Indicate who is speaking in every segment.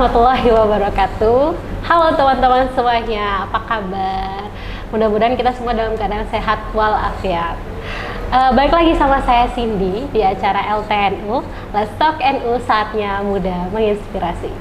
Speaker 1: warahmatullahi wabarakatuh. Halo teman-teman semuanya, apa kabar? Mudah-mudahan kita semua dalam keadaan sehat walafiat. Balik lagi sama saya Cindy di acara LTNU, Let's Talk NU, saatnya muda menginspirasi.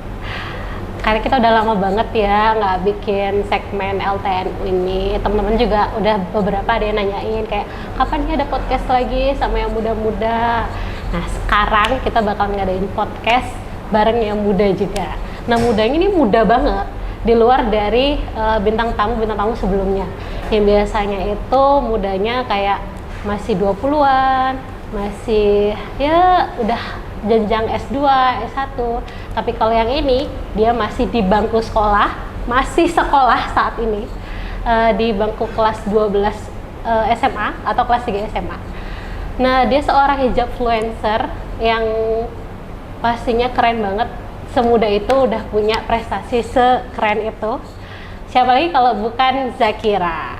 Speaker 1: Karena kita udah lama banget ya nggak bikin segmen LTNU ini. Teman-teman juga udah beberapa ada yang nanyain kayak kapan nih ada podcast lagi sama yang muda-muda. Nah sekarang kita bakal ngadain podcast bareng yang muda juga. Nah mudanya ini muda banget di luar dari bintang tamu sebelumnya yang biasanya itu mudanya kayak masih 20-an, masih ya udah jenjang S2, S1. Tapi kalau yang ini dia masih di bangku sekolah, masih sekolah saat ini di bangku kelas 12 SMA atau kelas 3 SMA. Nah dia seorang hijabfluencer yang pastinya keren banget, semuda itu udah punya prestasi sekeren itu. Siapa lagi kalau bukan Zakira.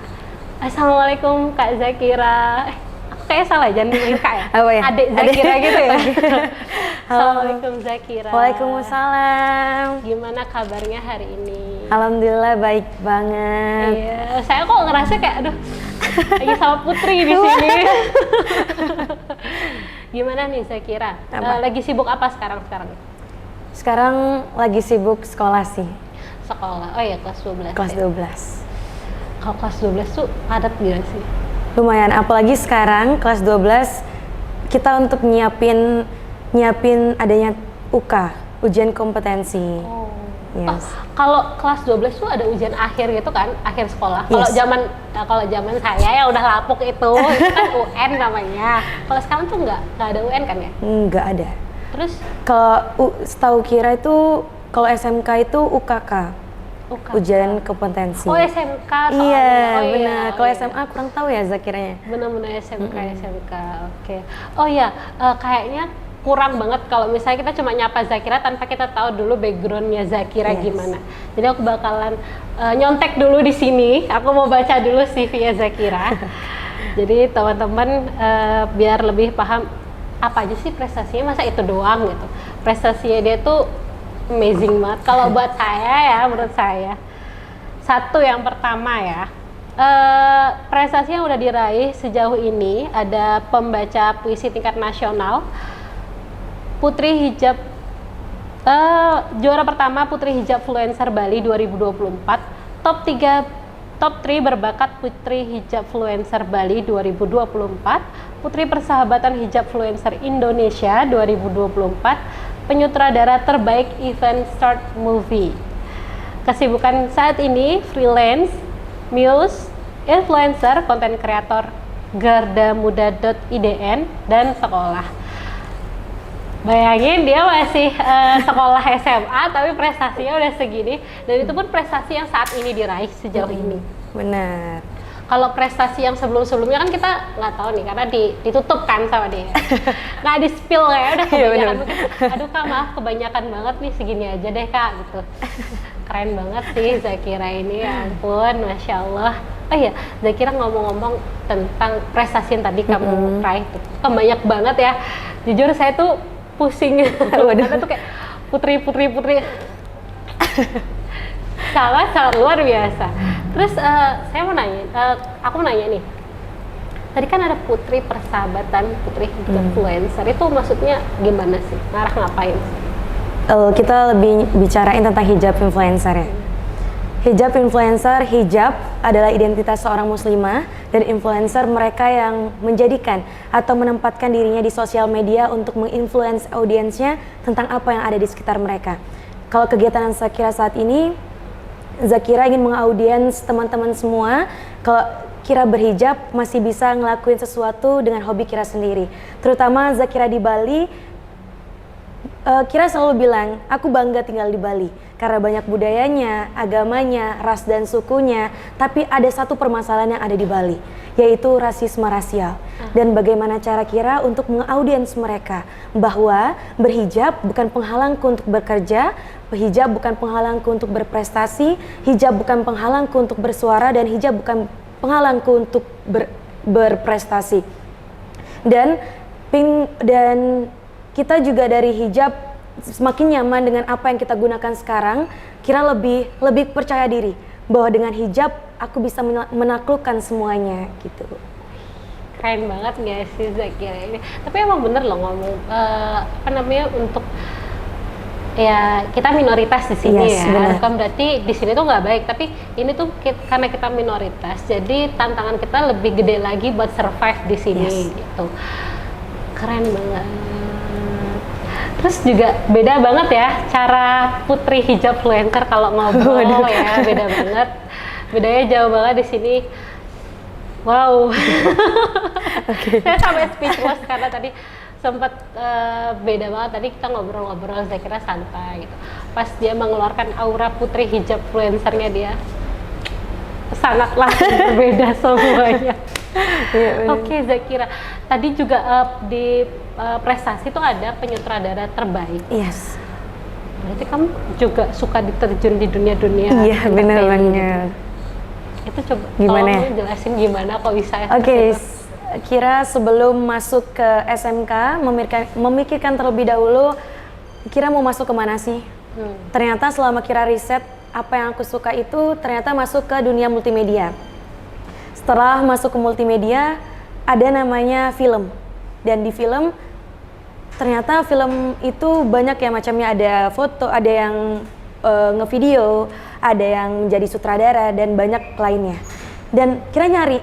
Speaker 1: Assalamualaikum Kak Zakira. Aku kayak salah, jangan dipanggil Kak ya?
Speaker 2: Apa ya?
Speaker 1: Adik Zakira gitu ya?
Speaker 2: Assalamualaikum
Speaker 1: Zakira.
Speaker 2: Waalaikumsalam.
Speaker 1: Gimana kabarnya hari ini?
Speaker 2: Alhamdulillah baik banget.
Speaker 1: Iya, saya kok ngerasa kayak aduh lagi sama Putri di sini. Gimana nih Zakira? Lagi sibuk apa sekarang?
Speaker 2: Sekarang lagi sibuk sekolah sih.
Speaker 1: Sekolah, oh ya kelas 12.
Speaker 2: Kelas
Speaker 1: ya?
Speaker 2: 12.
Speaker 1: Kalau kelas 12 tuh padat gak sih?
Speaker 2: Lumayan, apalagi sekarang kelas 12 kita untuk nyiapin adanya UK, ujian kompetensi.
Speaker 1: Oh.
Speaker 2: Yes.
Speaker 1: Kalau kelas 12 tuh ada ujian akhir gitu kan, akhir sekolah. Kalau
Speaker 2: Yes.
Speaker 1: kalau zaman saya ya udah lapuk itu kan UN namanya. Kalau sekarang tuh nggak ada UN kan ya?
Speaker 2: Nggak ada.
Speaker 1: Terus
Speaker 2: Kalau setahu Kira itu kalau SMK itu UKK. Ujian kompetensi.
Speaker 1: Oh SMK soalnya.
Speaker 2: Iya,
Speaker 1: oh,
Speaker 2: benar.
Speaker 1: Iya,
Speaker 2: Kalau
Speaker 1: iya.
Speaker 2: SMA kurang tahu ya Zakiranya.
Speaker 1: Benar-benar SMK. Oke. Oh ya, kayaknya kurang banget kalau misalnya kita cuma nyapa Zakira tanpa kita tahu dulu backgroundnya Zakira gimana. Jadi aku bakalan nyontek dulu di sini. Aku mau baca dulu CV-nya Zakira. Jadi teman-teman biar lebih paham apa aja sih prestasinya, masa itu doang gitu. Prestasinya dia tuh amazing banget kalau buat saya ya, menurut saya. Satu yang pertama ya, prestasi yang udah diraih sejauh ini ada pembaca puisi tingkat nasional, Putri Hijab, juara pertama Putri Hijabfluencer Bali 2024, top 3 berbakat Putri Hijabfluencer Bali 2024, Putri Persahabatan Hijabfluencer Indonesia 2024, penyutradara terbaik event Start Movie. Kesibukan saat ini freelance, muse, influencer, konten kreator, gardamuda.idn, dan sekolah. Bayangin dia masih sekolah SMA tapi prestasinya udah segini, dan itu pun prestasi yang saat ini diraih sejauh ini.
Speaker 2: Benar.
Speaker 1: Kalau prestasi yang sebelum-sebelumnya kan kita nggak tahu nih karena ditutup kan sama dia. Nggak di spill ya, udah kebanyakan. Aduh Kak maaf kebanyakan banget nih, segini aja deh Kak gitu. Keren banget sih Zakira ini, ya ampun, Masya Allah. Oh iya, Zakira ngomong-ngomong tentang prestasi yang tadi kamu raih tuh, kan banyak banget ya. Jujur saya tuh pusing. Karena tuh kayak putri. sangat luar biasa. Terus saya mau nanya, aku mau nanya nih. Tadi kan ada Putri Persahabatan, Putri Hijabfluencer. Itu maksudnya gimana sih? Ngarah ngapain sih?
Speaker 2: Kita lebih bicarain tentang hijab influencer ya. Hijab influencer, hijab adalah identitas seorang muslimah dan influencer mereka yang menjadikan atau menempatkan dirinya di sosial media untuk menginfluence audiensnya tentang apa yang ada di sekitar mereka. Kalau kegiatan Zakira saat ini, Zakira ingin mengaudiens teman-teman semua kalau Kira berhijab masih bisa ngelakuin sesuatu dengan hobi Kira sendiri. Terutama Zakira di Bali, Kira selalu bilang, aku bangga tinggal di Bali karena banyak budayanya, agamanya, ras dan sukunya. Tapi ada satu permasalahan yang ada di Bali, yaitu rasisme rasial. Dan bagaimana cara Kira untuk mengaudiens mereka bahwa berhijab bukan penghalangku untuk bekerja, hijab bukan penghalangku untuk berprestasi, hijab bukan penghalangku untuk bersuara, dan hijab bukan penghalangku untuk berprestasi. Dan kita juga dari hijab semakin nyaman dengan apa yang kita gunakan sekarang, Kira lebih percaya diri bahwa dengan hijab aku bisa menaklukkan semuanya gitu.
Speaker 1: Keren banget gak sih Zakira ini? Tapi emang bener loh ngomong untuk ya kita minoritas di sini ya.
Speaker 2: Bener.
Speaker 1: Bukan berarti di sini tuh nggak baik, tapi ini tuh karena kita minoritas, jadi tantangan kita lebih gede lagi buat survive di sini gitu. Keren banget. Terus juga beda banget ya cara putri hijab influencer kalau ngobrol ya, beda banget. Bedanya jauh banget di sini. Wow. Saya sampai speechless karena tadi sempat beda banget. Tadi kita ngobrol-ngobrol, saya kira santai gitu. Pas dia mengeluarkan aura putri hijab influencernya, dia sangatlah berbeda semuanya. Oke, Zakira. Tadi juga di prestasi itu ada penyutradara terbaik.
Speaker 2: Yes.
Speaker 1: Berarti kamu juga suka diterjun di dunia-dunia.
Speaker 2: Iya, benar banget.
Speaker 1: Itu coba
Speaker 2: gimana ya?
Speaker 1: Jelasin gimana kok bisa.
Speaker 2: Oke, Kira sebelum masuk ke SMK memikirkan terlebih dahulu Kira mau masuk kemana sih? Ternyata selama Kira riset apa yang aku suka itu ternyata masuk ke dunia multimedia. Setelah masuk ke multimedia ada namanya film, dan di film ternyata film itu banyak ya macamnya, ada foto, ada yang ngevideo, ada yang jadi sutradara dan banyak lainnya. Dan Kira nyari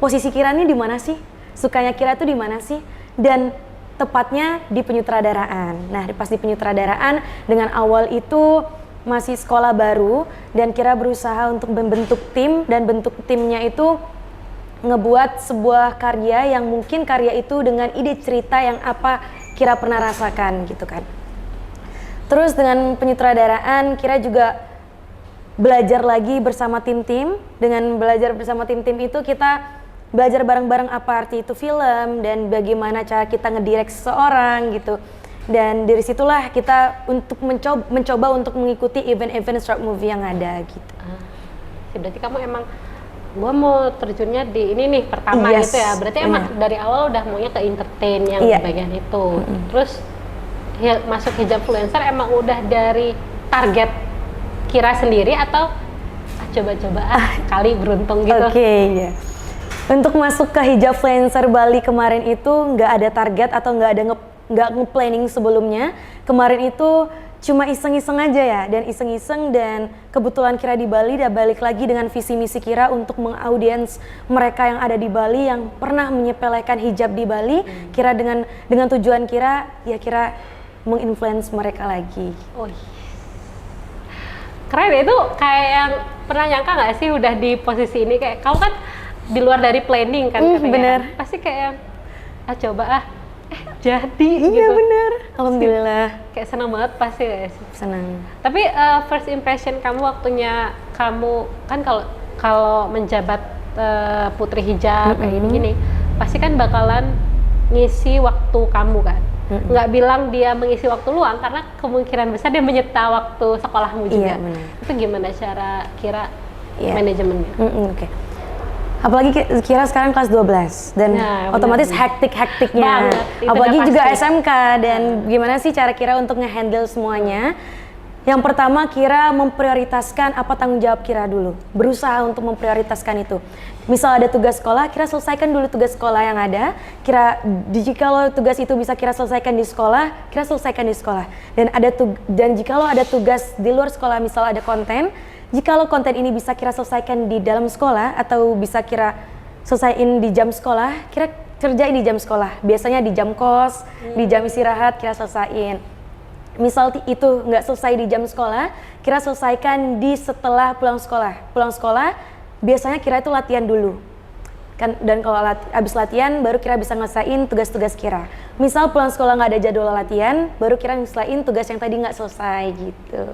Speaker 2: posisi Kira ini di mana sih? Sukanya Kira tuh di mana sih? Dan tepatnya di penyutradaraan. Nah, pas di penyutradaraan dengan awal itu masih sekolah baru dan Kira berusaha untuk membentuk tim, dan bentuk timnya itu ngebuat sebuah karya yang mungkin karya itu dengan ide cerita yang apa Kira pernah rasakan gitu kan. Terus dengan penyutradaraan Kira juga belajar lagi bersama tim-tim. Dengan belajar bersama tim-tim itu kita belajar bareng-bareng apa arti itu film dan bagaimana cara kita ngedirect seseorang gitu. Dan dari situlah kita untuk mencoba untuk mengikuti event-event short movie yang ada gitu.
Speaker 1: Berarti kamu emang gua mau terjunnya di ini nih pertama gitu ya. Berarti emang dari awal udah maunya ke entertain yang bagian itu. Terus ya, masuk hijab influencer emang udah dari target Kira sendiri atau coba-coba kali beruntung gitu?
Speaker 2: Oke, ya. Untuk masuk ke hijab influencer Bali kemarin itu nggak ada target atau nggak nge-planning sebelumnya. Kemarin itu cuma iseng-iseng aja ya, dan iseng-iseng, dan kebetulan Kira di Bali dan balik lagi dengan visi misi Kira untuk mengaudiens mereka yang ada di Bali yang pernah menyepelekan hijab di Bali. Kira dengan tujuan Kira ya Kira menginfluence mereka lagi.
Speaker 1: Keren ya, itu kayak yang pernah nyangka nggak sih udah di posisi ini, kayak kamu kan di luar dari planning kan katanya.
Speaker 2: Bener.
Speaker 1: Pasti kayak coba jadi
Speaker 2: iya
Speaker 1: gitu.
Speaker 2: Bener, alhamdulillah.
Speaker 1: Kayak senang banget pasti ya sih.
Speaker 2: Senang.
Speaker 1: Tapi first impression kamu waktunya kamu kan kalau menjabat putri hijab kayak gini, pasti kan bakalan ngisi waktu kamu kan. Nggak bilang dia mengisi waktu luang, karena kemungkinan besar dia menyita waktu sekolahmu juga.
Speaker 2: Iya, benar.
Speaker 1: Itu gimana cara Kira manajemennya?
Speaker 2: Oke. Apalagi Kira sekarang kelas 12 dan otomatis hektik-hektiknya. Apalagi juga SMK, dan gimana sih cara Kira untuk nge-handle semuanya? Yang pertama, Kira memprioritaskan apa tanggung jawab Kira dulu. Berusaha untuk memprioritaskan itu. Misal ada tugas sekolah, Kira selesaikan dulu tugas sekolah yang ada. Jikalau tugas itu bisa Kira selesaikan di sekolah, Kira selesaikan di sekolah. Dan jikalau ada tugas di luar sekolah, misal ada konten, jikalau konten ini bisa Kira selesaikan di dalam sekolah atau bisa Kira selesaiin di jam sekolah, Kira kerjain di jam sekolah. Biasanya di jam kos, di jam istirahat Kira selesaiin. Misal itu nggak selesai di jam sekolah, Kira selesaikan di setelah pulang sekolah. Pulang sekolah, biasanya Kira itu latihan dulu. Dan kalau abis latihan, baru Kira bisa ngelesain tugas-tugas Kira. Misal pulang sekolah nggak ada jadwal latihan, baru Kira ngelesain tugas yang tadi nggak selesai gitu.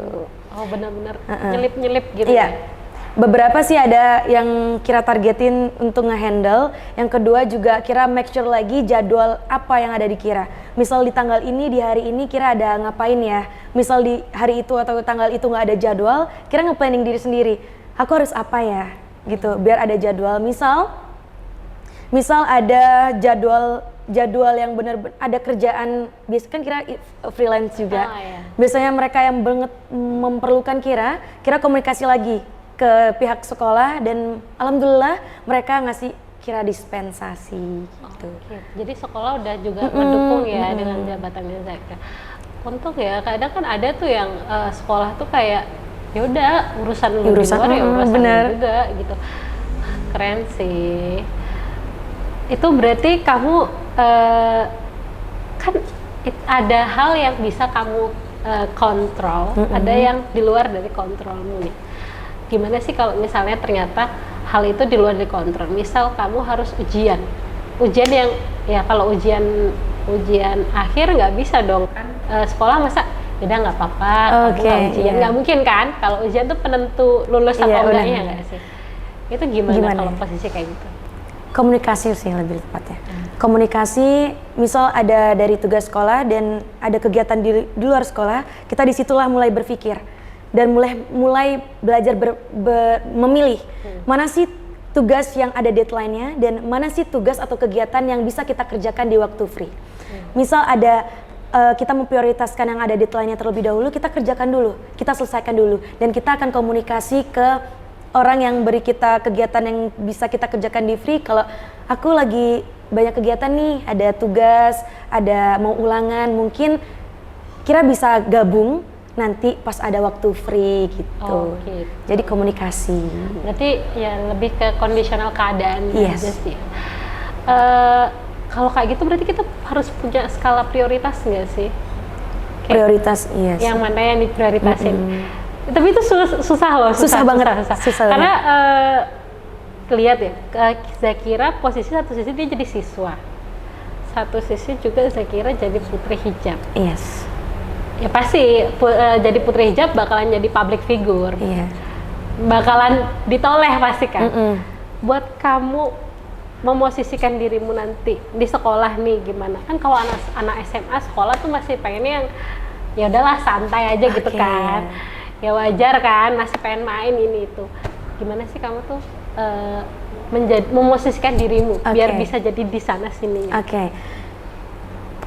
Speaker 1: Oh, benar-benar nyelip-nyelip gitu
Speaker 2: ya? Beberapa sih ada yang Kira targetin untuk nge-handle. Yang kedua juga Kira make sure lagi jadwal apa yang ada di Kira. Misal di tanggal ini, di hari ini Kira ada ngapain ya. Misal di hari itu atau tanggal itu nggak ada jadwal, Kira nge-planning diri sendiri. Aku harus apa ya gitu, biar ada jadwal. Misal ada jadwal jadwal yang benar ada kerjaan, biasanya kan Kira freelance juga.
Speaker 1: Iya.
Speaker 2: Biasanya mereka yang banget memerlukan Kira komunikasi lagi ke pihak sekolah dan alhamdulillah mereka ngasih Kira dispensasi gitu.
Speaker 1: Oke. Jadi sekolah udah juga mendukung ya dengan jabatannya Zakira. Untung ya, kadang kan ada tuh yang sekolah tuh kayak ya udah urusan lu di luar ya urusan
Speaker 2: bener.
Speaker 1: lu juga gitu. Keren sih. Itu berarti kamu kan ada hal yang bisa kamu kontrol, ada yang di luar dari kontrolmu nih. Gimana sih kalau misalnya ternyata hal itu di luar dari kontrol? Misal kamu harus ujian yang ya kalau ujian akhir nggak bisa dong kan, sekolah masa udah nggak apa-apa kamu nggak ujian, nggak mungkin kan? Kalau ujian tuh penentu lulus atau enggaknya nggak sih? Itu gimana kalau posisi kayak gitu?
Speaker 2: Komunikasi sih lebih tepatnya. Komunikasi, misal ada dari tugas sekolah dan ada kegiatan di luar sekolah, kita disitulah mulai berpikir dan mulai belajar memilih mana sih tugas yang ada deadline-nya dan mana sih tugas atau kegiatan yang bisa kita kerjakan di waktu free. Misal ada kita memprioritaskan yang ada deadline-nya terlebih dahulu, kita kerjakan dulu, kita selesaikan dulu, dan kita akan komunikasi ke orang yang beri kita kegiatan yang bisa kita kerjakan di free. Kalau aku lagi banyak kegiatan nih, ada tugas, ada mau ulangan, mungkin Kira bisa gabung nanti pas ada waktu free gitu.
Speaker 1: Gitu.
Speaker 2: Jadi komunikasi.
Speaker 1: Berarti ya lebih ke kondisional keadaan aja sih. Kalau kayak gitu berarti kita harus punya skala prioritas nggak sih? Kayak
Speaker 2: Prioritas, yes.
Speaker 1: Yang mana yang diprioritasin. Tapi itu susah loh.
Speaker 2: Susah banget.
Speaker 1: Karena lihat ya, Zakira posisi satu sisi dia jadi siswa, satu sisi juga Zakira jadi putri hijab.
Speaker 2: Yes.
Speaker 1: Ya pasti jadi putri hijab bakalan jadi public figure.
Speaker 2: Iya.
Speaker 1: Bakalan ditoleh pasti kan. Buat kamu memosisikan dirimu nanti di sekolah nih gimana? Kan kalau anak SMA sekolah tuh masih pengennya yang ya udahlah santai aja gitu kan. Ya wajar kan, masih pengen main ini itu. Gimana sih kamu tuh memosisikan dirimu biar bisa jadi di sana sininya?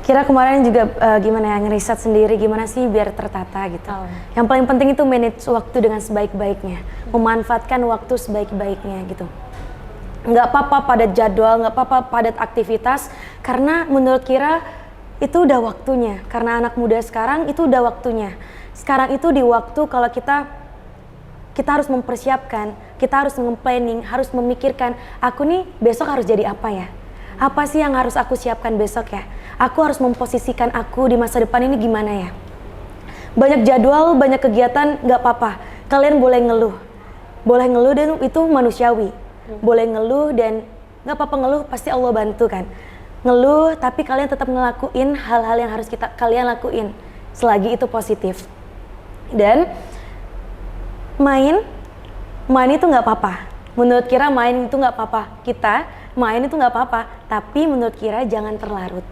Speaker 2: Kira kemarin juga gimana ya, ngeriset sendiri gimana sih biar tertata gitu. Yang paling penting itu manage waktu dengan sebaik-baiknya, memanfaatkan waktu sebaik-baiknya gitu. Nggak apa-apa padat jadwal, nggak apa-apa padat aktivitas, karena menurut Kira itu udah waktunya. Karena anak muda sekarang itu udah waktunya. Sekarang itu di waktu kalau kita harus mempersiapkan, kita harus nge-planning, harus memikirkan, aku nih besok harus jadi apa ya? Apa sih yang harus aku siapkan besok ya? Aku harus memposisikan aku di masa depan ini gimana ya? Banyak jadwal, banyak kegiatan, nggak apa-apa. Kalian boleh ngeluh dan itu manusiawi. Boleh ngeluh dan nggak apa-apa ngeluh, pasti Allah bantu kan. Ngeluh, tapi kalian tetap ngelakuin hal-hal yang harus kalian lakuin selagi itu positif. Dan main itu nggak apa-apa. Menurut Kira main itu nggak apa-apa. Kita main itu nggak apa-apa, tapi menurut Kira jangan terlarut.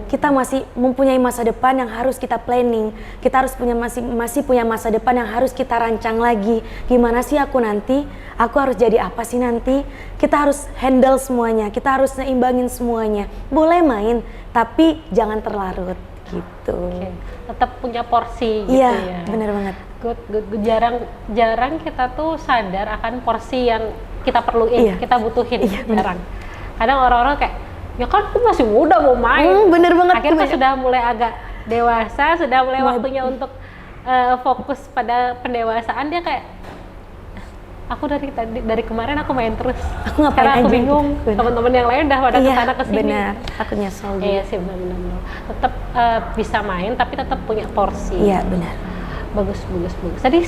Speaker 2: Kita masih mempunyai masa depan yang harus kita planning. Kita harus masih punya masa depan yang harus kita rancang lagi. Gimana sih aku nanti? Aku harus jadi apa sih nanti? Kita harus handle semuanya. Kita harus seimbangin semuanya. Boleh main, tapi jangan terlarut gitu.
Speaker 1: Tetap punya porsi gitu
Speaker 2: ya.
Speaker 1: Iya,
Speaker 2: benar banget.
Speaker 1: Good. Jarang kita tuh sadar akan porsi yang kita perluin, kita butuhin. Jarang. Kadang orang-orang kayak, ya kan aku masih muda mau main.
Speaker 2: Bener banget.
Speaker 1: Akhirnya sudah mulai agak dewasa, sudah mulai waktunya untuk fokus pada pendewasaan, dia kayak, aku dari kemarin aku main terus.
Speaker 2: Aku ngapain
Speaker 1: karena aku
Speaker 2: aja
Speaker 1: bingung. Teman-teman yang lain udah pada kesana kesini.
Speaker 2: Benar. Aku nyesel juga.
Speaker 1: Iya sih benar. Tetap bisa main tapi tetap punya porsi.
Speaker 2: Iya benar.
Speaker 1: Bagus. Tadi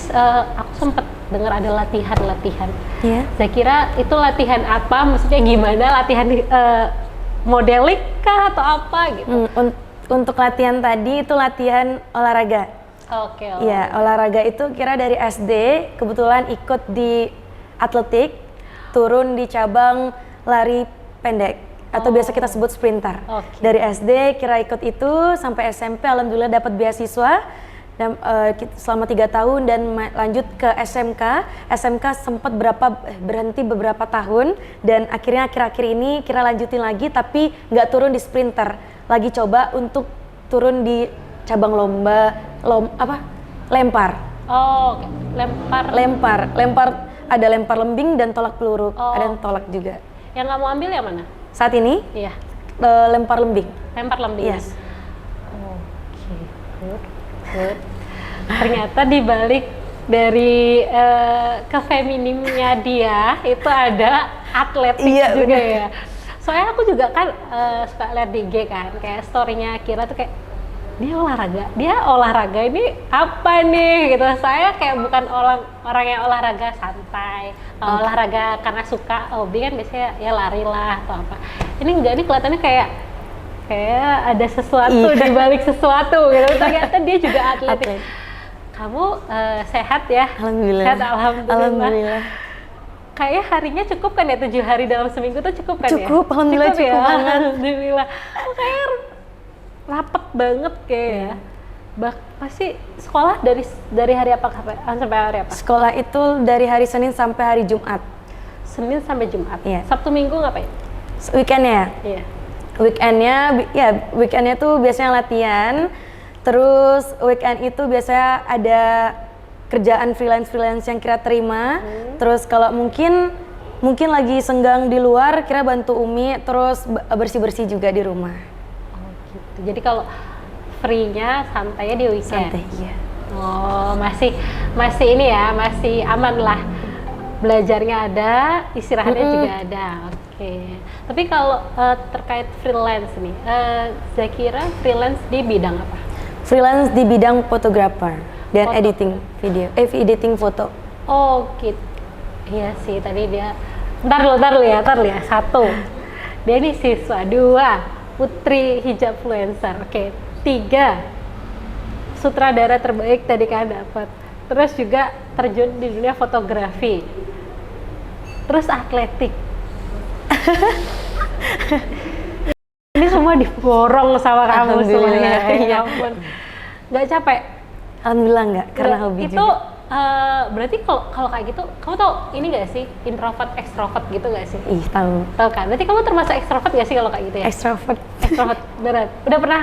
Speaker 1: aku sempat dengar ada latihan.
Speaker 2: Iya.
Speaker 1: Zakira itu latihan apa? Maksudnya gimana? Latihan modeling kah atau apa gitu?
Speaker 2: Untuk latihan tadi itu latihan olahraga.
Speaker 1: Oke.
Speaker 2: Iya, olahraga itu Kira dari SD kebetulan ikut di atletik, turun di cabang lari pendek atau biasa kita sebut sprinter. Dari SD Kira ikut itu sampai SMP alhamdulillah dapat beasiswa dan selama 3 tahun dan lanjut ke SMK. SMK sempat berhenti beberapa tahun dan akhirnya akhir-akhir ini Kira lanjutin lagi tapi nggak turun di sprinter, lagi coba untuk turun di cabang lomba lempar.
Speaker 1: Oh, oke.
Speaker 2: Lempar ada lempar lembing dan tolak peluru, ada yang tolak juga.
Speaker 1: Yang kamu ambil yang mana
Speaker 2: Saat ini
Speaker 1: iya
Speaker 2: lempar lembing.
Speaker 1: lempar lembing.
Speaker 2: Yes.
Speaker 1: Oke, good. Ternyata di balik dari kefeminimnya dia itu ada atletik juga
Speaker 2: bener.
Speaker 1: ya. Soalnya aku juga kan suka lihat di IG kan, kayak story-nya Kira tuh kayak dia olahraga ini apa nih gitu. Saya kayak bukan orang yang olahraga santai, olahraga karena suka hobi kan biasanya ya lari lah atau apa. Ini enggak, ini kelihatannya kayak ada sesuatu di balik sesuatu gitu. Ternyata dia juga atlet. Kamu sehat ya?
Speaker 2: Alhamdulillah.
Speaker 1: Sehat, alhamdulillah. Kayaknya harinya cukup kan ya, 7 hari dalam seminggu tuh cukup kan ya?
Speaker 2: Cukup, alhamdulillah cukup
Speaker 1: ya?
Speaker 2: banget.
Speaker 1: Alhamdulillah. Kayak rapet banget kayak. Pasti sekolah dari hari apa sampai hari apa?
Speaker 2: Sekolah itu dari hari Senin sampai hari Jumat.
Speaker 1: Senin sampai Jumat.
Speaker 2: Iya.
Speaker 1: Sabtu Minggu ngapain?
Speaker 2: Weekendnya?
Speaker 1: Iya.
Speaker 2: Weekendnya tuh biasanya latihan. Terus weekend itu biasanya ada kerjaan freelance yang Kira terima. Terus kalau mungkin lagi senggang di luar, Kira bantu Umi. Terus bersih-bersih juga di rumah.
Speaker 1: Oh gitu. Jadi kalau free-nya santainya di weekend.
Speaker 2: Santai, iya.
Speaker 1: Oh, masih ini ya, masih aman lah. Belajarnya ada, istirahatnya juga ada. Oke. Tapi kalau terkait freelance nih, Zakira freelance di bidang apa?
Speaker 2: Freelance di bidang fotografer dan editing video, editing foto.
Speaker 1: Oh, gitu. Iya sih, tadi dia Ntar lu ya, 1. Dia ini siswa, 2 putri hijab influencer. Oke, 3 sutradara terbaik tadi kan dapat. Terus juga terjun di dunia fotografi. Terus atletik. Ini semua diborong sama kamu semuanya. Ya ampun. Nggak capek?
Speaker 2: Alhamdulillah nggak, karena hobi
Speaker 1: itu,
Speaker 2: juga.
Speaker 1: Berarti kalau kayak gitu, kamu tau ini nggak sih, introvert, extrovert gitu nggak sih?
Speaker 2: Ih, tahu.
Speaker 1: Tahu kan? Berarti kamu termasuk extrovert nggak sih kalau kayak gitu ya?
Speaker 2: Extrovert.
Speaker 1: Extrovert, beneran.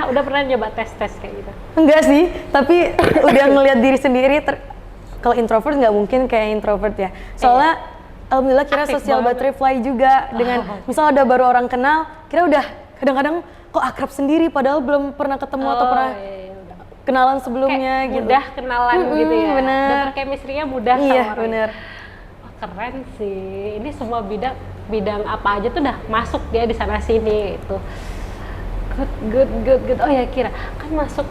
Speaker 1: Udah pernah nyoba tes kayak gitu?
Speaker 2: Enggak sih, tapi udah ngelihat diri sendiri. Kalau introvert nggak mungkin kayak introvert ya. Soalnya alhamdulillah Kira
Speaker 1: aktif
Speaker 2: social
Speaker 1: banget.
Speaker 2: butterfly juga dengan misal ada baru orang kenal, Kira udah kadang-kadang kok akrab sendiri padahal belum pernah ketemu atau pernah kenalan sebelumnya
Speaker 1: kayak
Speaker 2: gitu.
Speaker 1: mudah kenalan gitu ya.
Speaker 2: Bener.
Speaker 1: Dan chemistry-nya mudah sama
Speaker 2: Iya,
Speaker 1: orang.
Speaker 2: bener.
Speaker 1: Oh, keren sih. Ini semua bidang apa aja tuh udah masuk dia di sana sini itu. Good. Oh ya Kira, kan masuk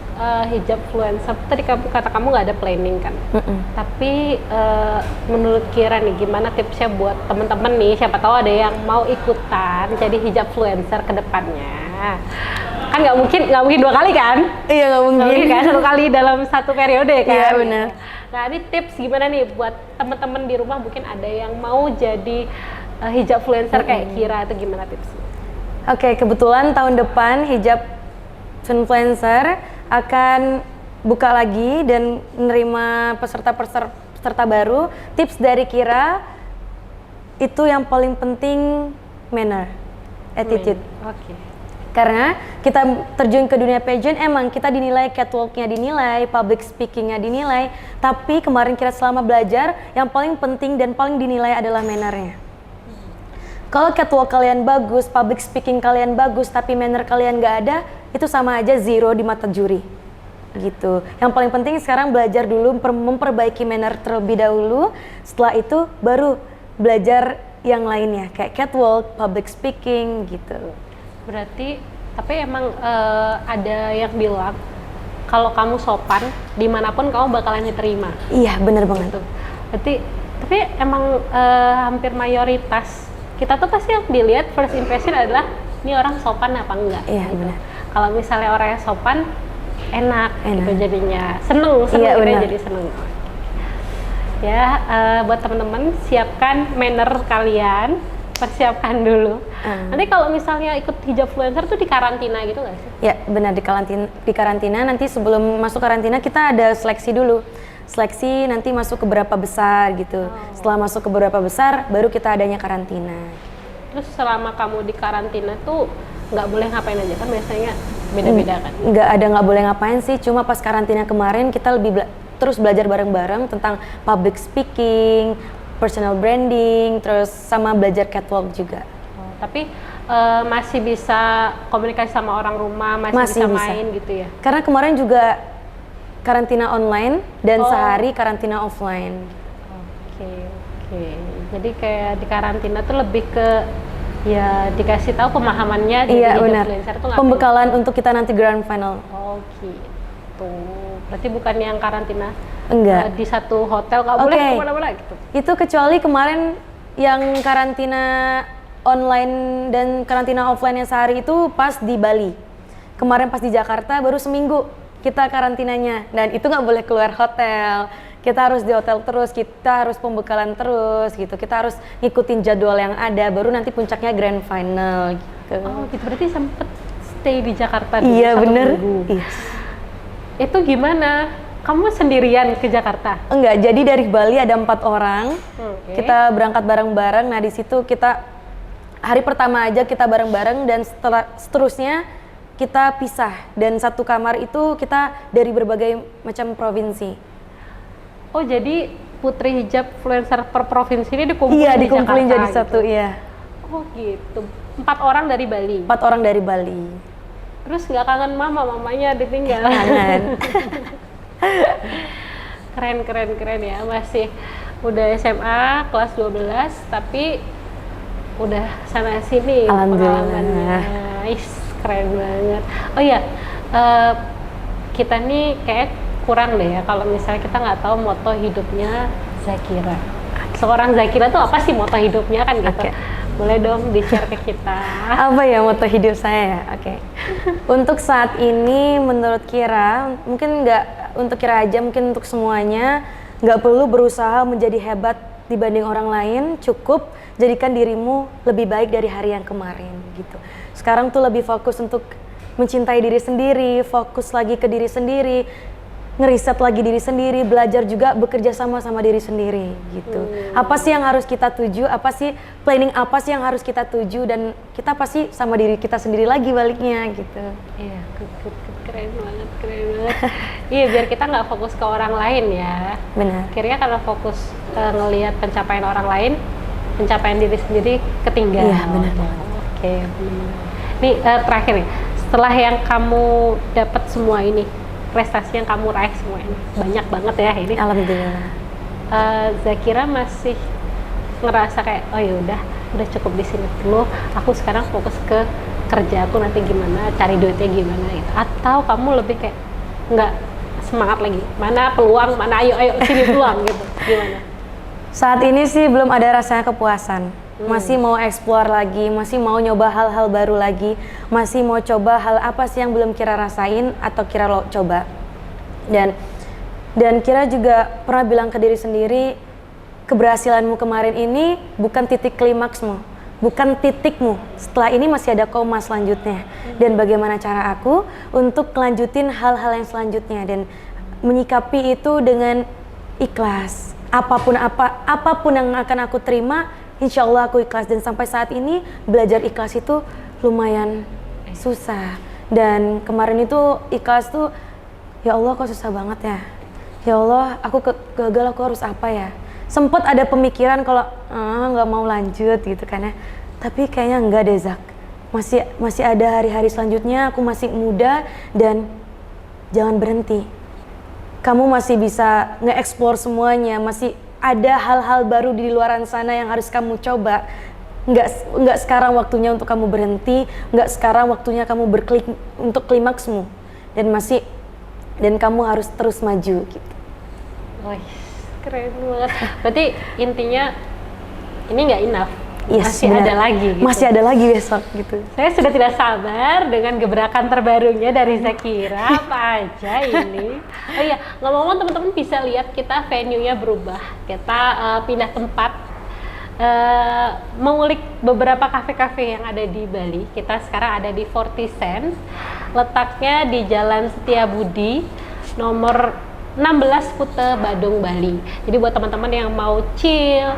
Speaker 1: hijab influencer. Tadi kata kamu nggak ada planning kan? Tapi menurut Kira nih, gimana tipsnya buat temen-temen nih? Siapa tahu ada yang mau ikutan jadi hijab influencer ke depannya. Kan nggak mungkin 2 kali kan?
Speaker 2: Iya, nggak mungkin.
Speaker 1: Nggak mungkin kan 1 kali dalam 1 periode kan?
Speaker 2: Iya, benar.
Speaker 1: Nah ini tips gimana nih buat temen-temen di rumah, mungkin ada yang mau jadi hijab influencer kayak Kira, itu gimana tipsnya?
Speaker 2: Oke, kebetulan tahun depan hijab influencer akan buka lagi dan menerima peserta baru. Tips dari Kira itu yang paling penting manner, attitude.
Speaker 1: Oke.
Speaker 2: Karena kita terjun ke dunia pageant, emang kita dinilai catwalk-nya dinilai, public speaking-nya dinilai, tapi kemarin Kira selama belajar yang paling penting dan paling dinilai adalah manner-nya. Kalau catwalk kalian bagus, public speaking kalian bagus, tapi manner kalian nggak ada, itu sama aja zero di mata juri. Gitu. Yang paling penting sekarang belajar dulu, memperbaiki manner terlebih dahulu. Setelah itu baru belajar yang lainnya, kayak catwalk, public speaking, gitu.
Speaker 1: Berarti, tapi emang ada yang bilang kalau kamu sopan, dimanapun kamu bakalan diterima.
Speaker 2: Iya, bener banget.
Speaker 1: Gitu. Berarti, tapi emang hampir mayoritas kita tuh pasti yang dilihat first impression adalah ini orang sopan apa enggak.
Speaker 2: Iya,
Speaker 1: gitu.
Speaker 2: benar.
Speaker 1: Kalau misalnya orangnya sopan, enak. Gitu jadinya, seneng
Speaker 2: Iya,
Speaker 1: kita
Speaker 2: benar.
Speaker 1: jadi seneng. Ya, buat teman-teman siapkan manner kalian persiapkan dulu. Nanti kalau misalnya ikut hijab influencer tuh di karantina gitu nggak sih?
Speaker 2: Ya benar, di karantina nanti sebelum masuk karantina kita ada seleksi dulu. Seleksi nanti masuk ke berapa besar gitu. Setelah masuk ke berapa besar baru kita adanya karantina.
Speaker 1: Terus selama kamu di karantina tuh nggak boleh ngapain aja kan biasanya beda-beda kan?
Speaker 2: Nggak boleh ngapain sih, cuma pas karantina kemarin kita lebih terus belajar bareng-bareng tentang public speaking, personal branding, terus sama belajar catwalk juga.
Speaker 1: Tapi masih bisa komunikasi sama orang rumah, masih bisa main gitu ya?
Speaker 2: Karena kemarin juga karantina online dan sehari karantina offline.
Speaker 1: Oke. Jadi kayak di karantina tuh lebih ke ya dikasih tahu pemahamannya dari influencer tuh ngapain?
Speaker 2: Pembekalan untuk kita nanti grand final.
Speaker 1: Oh gitu. Berarti bukan yang karantina
Speaker 2: enggak
Speaker 1: di satu hotel nggak boleh kemana-mana gitu? Itu
Speaker 2: kecuali kemarin yang karantina online dan karantina offline yang sehari itu pas di Bali. Kemarin pas di Jakarta baru seminggu kita karantinanya dan itu nggak boleh keluar hotel. Kita harus di hotel terus, kita harus pembekalan terus gitu. Kita harus ngikutin jadwal yang ada, baru nanti puncaknya grand final gitu.
Speaker 1: Oh gitu, berarti sempet stay di Jakarta dulu
Speaker 2: iya,
Speaker 1: satu
Speaker 2: bener.
Speaker 1: minggu.
Speaker 2: Yes.
Speaker 1: Itu gimana? Kamu sendirian ke Jakarta?
Speaker 2: Enggak, jadi dari Bali ada 4 orang. Kita berangkat bareng-bareng. Nah di situ kita hari pertama aja kita bareng-bareng dan seterusnya kita pisah. Dan satu kamar itu kita dari berbagai macam provinsi.
Speaker 1: Oh jadi putri hijab influencer per provinsi ini dikumpulin
Speaker 2: iya,
Speaker 1: di
Speaker 2: dikumpulin
Speaker 1: Jakarta
Speaker 2: jadi
Speaker 1: gitu?
Speaker 2: satu, iya.
Speaker 1: Oh gitu, 4 orang dari Bali?
Speaker 2: 4 orang dari Bali.
Speaker 1: Terus nggak kangen mamanya ditinggal?
Speaker 2: Kangen.
Speaker 1: Keren ya, masih udah SMA kelas 12 tapi udah sana sini pengalamannya. Keren banget. Oh iya, kita nih kayak kurang deh ya kalau misalnya kita nggak tahu moto hidupnya Zakira. Seorang Zakira tuh apa sih moto hidupnya kan gitu? Boleh dong di-share ke kita.
Speaker 2: Apa ya moto hidup saya? Untuk saat ini menurut Kira, mungkin nggak untuk Kira aja, mungkin untuk semuanya, nggak perlu berusaha menjadi hebat dibanding orang lain, cukup jadikan dirimu lebih baik dari hari yang kemarin gitu. Sekarang tuh lebih fokus untuk mencintai diri sendiri, fokus lagi ke diri sendiri, ngeriset lagi diri sendiri, belajar juga bekerja sama diri sendiri gitu. Apa sih yang harus kita tuju, apa sih planning apa sih yang harus kita tuju, dan kita pasti sama diri kita sendiri lagi baliknya gitu.
Speaker 1: Iya, keren banget. Iya, biar kita nggak fokus ke orang lain ya.
Speaker 2: Benar.
Speaker 1: Akhirnya kalau fokus ngelihat pencapaian orang lain, pencapaian diri sendiri ketinggalan.
Speaker 2: Iya, benar banget.
Speaker 1: Oke. Nih terakhir nih, setelah yang kamu dapat semua ini, prestasi yang kamu raih semua ini banyak banget ya ini.
Speaker 2: Alhamdulillah.
Speaker 1: Zakira masih ngerasa kayak oh ya udah cukup di sini dulu. Aku sekarang fokus ke kerja aku nanti gimana, cari duitnya gimana gitu. Atau kamu lebih kayak nggak semangat lagi. Mana peluang, mana ayo sini peluang gitu. Gimana?
Speaker 2: Saat ini sih belum ada rasanya kepuasan. Masih mau explore lagi, masih mau nyoba hal-hal baru lagi, masih mau coba hal apa sih yang belum Kira rasain atau Kira lo coba. Dan Kira juga pernah bilang ke diri sendiri, keberhasilanmu kemarin ini bukan titik klimaksmu, bukan titikmu. Setelah ini masih ada koma selanjutnya. Dan bagaimana cara aku untuk melanjutin hal-hal yang selanjutnya dan menyikapi itu dengan ikhlas. Apapun yang akan aku terima, insya Allah aku ikhlas. Dan sampai saat ini belajar ikhlas itu lumayan susah. Dan kemarin itu ikhlas tuh, ya Allah kok susah banget ya. Ya Allah aku gagal, aku harus apa ya. Sempet ada pemikiran kalau nggak mau lanjut gitu kan ya. Tapi kayaknya enggak deh Zak. Masih ada hari-hari selanjutnya, aku masih muda dan jangan berhenti. Kamu masih bisa nge-explore semuanya, masih ada hal-hal baru di luaran sana yang harus kamu coba. Nggak sekarang waktunya untuk kamu berhenti, nggak sekarang waktunya kamu untuk klimaksmu. Dan kamu harus terus maju gitu.
Speaker 1: Wih, keren banget. Berarti intinya ini nggak enough.
Speaker 2: Yes,
Speaker 1: masih
Speaker 2: benar.
Speaker 1: ada lagi gitu.
Speaker 2: Masih ada lagi besok gitu.
Speaker 1: Saya sudah tidak sabar dengan gebrakan terbarunya dari Zakira. Apa aja ini? Oh iya, ngomong-ngomong teman-teman bisa lihat kita venue-nya berubah. Kita pindah tempat. mengulik beberapa kafe-kafe yang ada di Bali. Kita sekarang ada di 40 Cents, letaknya di Jalan Setiabudi, nomor 16 Kute Badung, Bali. Jadi buat teman-teman yang mau chill,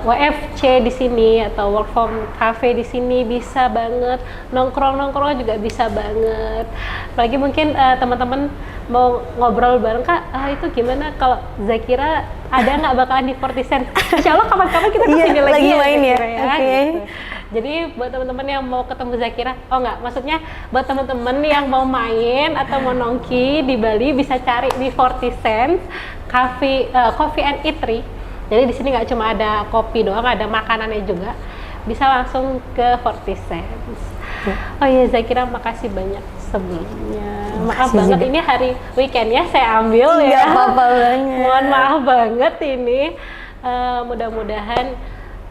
Speaker 1: WFC di sini atau work from cafe di sini bisa banget, nongkrong juga bisa banget. Apalagi mungkin teman-teman mau ngobrol bareng, Kak, itu gimana kalau Zakira ada nggak bakalan di 40 Cent? Insya Allah kapan-kapan kita kesini lagi ya,
Speaker 2: main ya.
Speaker 1: Zakira,
Speaker 2: Oke.
Speaker 1: gitu. Jadi buat teman-teman yang mau ketemu Zakira, maksudnya buat teman-teman yang mau main atau mau nongki di Bali bisa cari di 40 Cents Coffee and Eatery. Jadi di sini nggak cuma ada kopi doang, ada makanannya juga. Bisa langsung ke 40 Cents. Oh iya Zakira, makasih banyak sebelumnya. Maaf
Speaker 2: Makasih
Speaker 1: banget
Speaker 2: juga.
Speaker 1: ini hari weekend ya saya ambil
Speaker 2: Nggak
Speaker 1: ya.
Speaker 2: apa-apa banget.
Speaker 1: Mohon maaf banget ini. Mudah-mudahan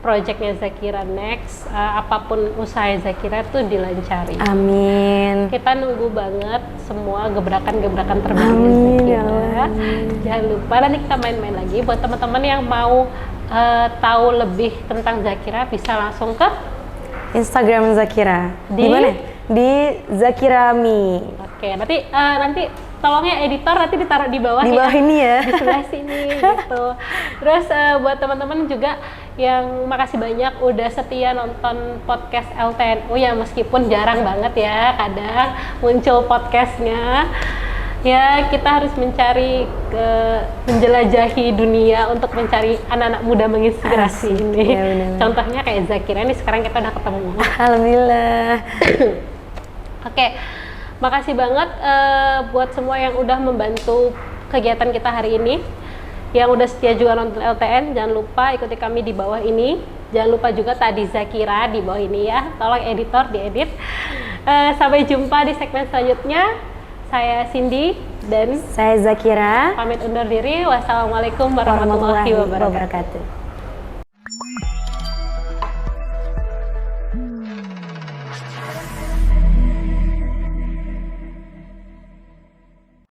Speaker 1: projectnya Zakira next, apapun usaha Zakira tuh dilancari.
Speaker 2: Amin.
Speaker 1: Kita nunggu banget semua gebrakan-gebrakan terbaru
Speaker 2: Amin,
Speaker 1: Zakira.
Speaker 2: ya Allah.
Speaker 1: Jangan lupa nanti kita main-main lagi. Buat teman-teman yang mau tahu lebih tentang Zakira bisa langsung ke
Speaker 2: Instagram Zakira.
Speaker 1: Di?
Speaker 2: Mana? Di Zakirami.
Speaker 1: Oke, nanti tolong ya editor nanti ditaruh di bawah
Speaker 2: Di
Speaker 1: ya.
Speaker 2: bawah ini ya.
Speaker 1: Di sebelah sini gitu. Terus buat teman-teman juga yang makasih banyak udah setia nonton podcast LTNU ya, meskipun jarang banget ya kadang muncul podcastnya. Ya kita harus menjelajahi dunia untuk mencari anak-anak muda menginspirasi
Speaker 2: Asik,
Speaker 1: ini.
Speaker 2: ya benar.
Speaker 1: Contohnya kayak Zakira ini sekarang kita udah ketemu.
Speaker 2: Alhamdulillah.
Speaker 1: Oke, makasih banget buat semua yang udah membantu kegiatan kita hari ini. Yang udah setia juga nonton LTN, jangan lupa ikuti kami di bawah ini. Jangan lupa juga tadi Zakira di bawah ini ya. Tolong editor diedit. Sampai jumpa di segmen selanjutnya. Saya Cindy dan
Speaker 2: Saya Zakira.
Speaker 1: pamit undur diri. Wassalamualaikum warahmatullahi wabarakatuh.
Speaker 2: wabarakatuh.